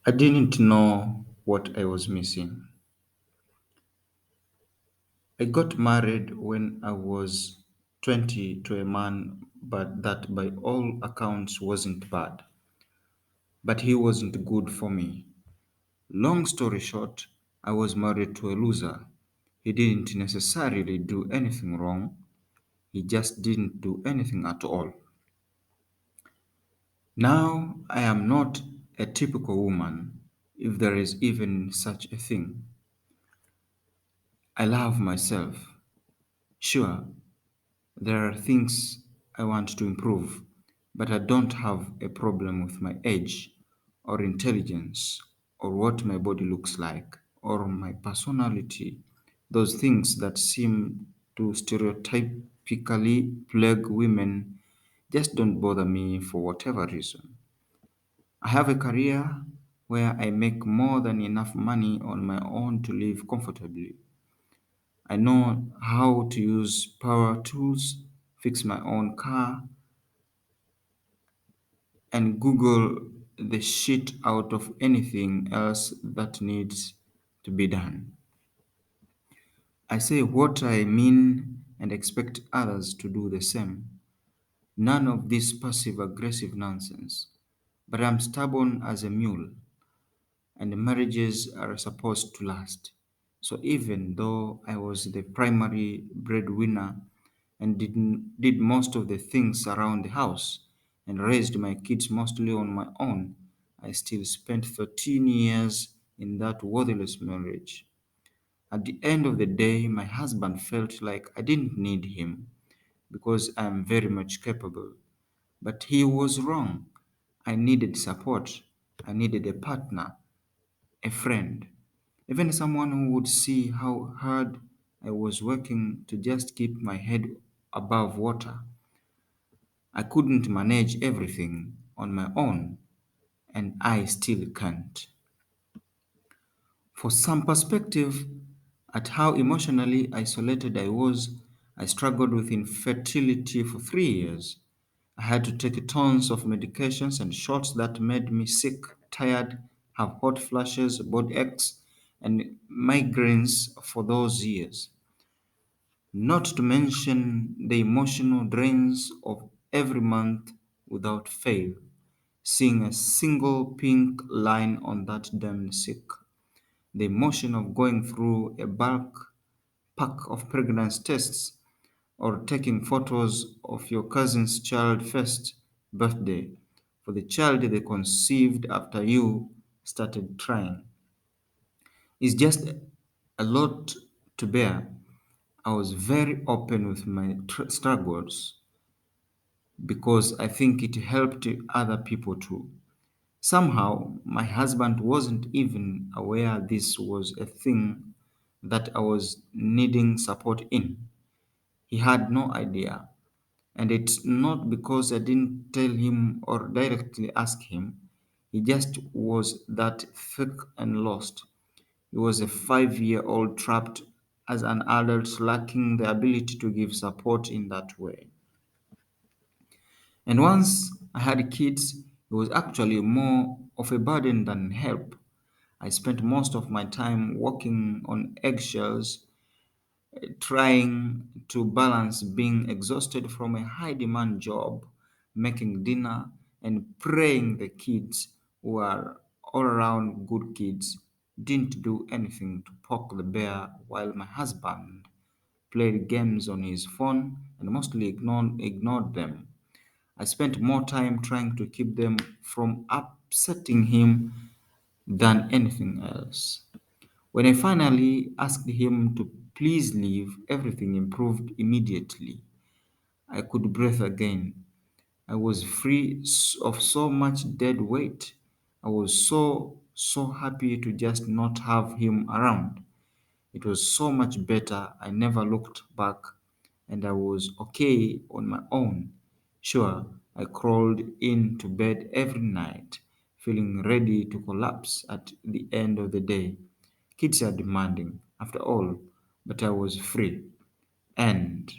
I didn't know what I was missing. I got married when I was 20 to a man, but that by all accounts wasn't bad. But he wasn't good for me. Long story short, I was married to a loser. He didn't necessarily do anything wrong, he just didn't do anything at all. Now I am not a typical woman, if there is even such a thing. I love myself. Sure, there are things I want to improve, but I don't have a problem with my age or intelligence or what my body looks like or my personality. Those things that seem to stereotypically plague women just don't bother me for whatever reason. I have a career where I make more than enough money on my own to live comfortably. I know how to use power tools, fix my own car, and Google the shit out of anything else that needs to be done. I say what I mean and expect others to do the same. None of this passive aggressive nonsense. But I'm stubborn as a mule, and marriages are supposed to last. So even though I was the primary breadwinner and did most of the things around the house and raised my kids mostly on my own, I still spent 13 years in that worthless marriage. At the end of the day, my husband felt like I didn't need him because I am very much capable. But he was wrong. I needed support. I needed a partner, a friend, even someone who would see how hard I was working to just keep my head above water. I couldn't manage everything on my own, and I still can't. For some perspective at how emotionally isolated I was, I struggled with infertility for 3 years. I had to take tons of medications and shots that made me sick, tired, have hot flashes, body aches, and migraines for those years. Not to mention the emotional drains of every month without fail, seeing a single pink line on that damn sick. The emotion of going through a bulk pack of pregnancy tests or taking photos of your cousin's child's first birthday for the child they conceived after you started trying. It's just a lot to bear. I was very open with my struggles because I think it helped other people too. Somehow, my husband wasn't even aware this was a thing that I was needing support in. He had no idea. And it's not because I didn't tell him or directly ask him. He just was that thick and lost. He was a 5-year old trapped as an adult, lacking the ability to give support in that way. And once I had kids, it was actually more of a burden than help. I spent most of my time walking on eggshells, trying to balance being exhausted from a high demand job, making dinner, and praying the kids, who are all around good kids, didn't do anything to poke the bear while my husband played games on his phone and mostly ignored them. I spent more time trying to keep them from upsetting him than anything else. When I finally asked him to please leave, everything improved immediately. I could breathe again. I was free of so much dead weight. I was so happy to just not have him around. It was so much better. I never looked back, and I was okay on my own. Sure, I crawled into bed every night, feeling ready to collapse at the end of the day. Kids are demanding, after all, but I was free and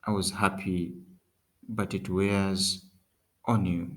I was happy, but it wears on you.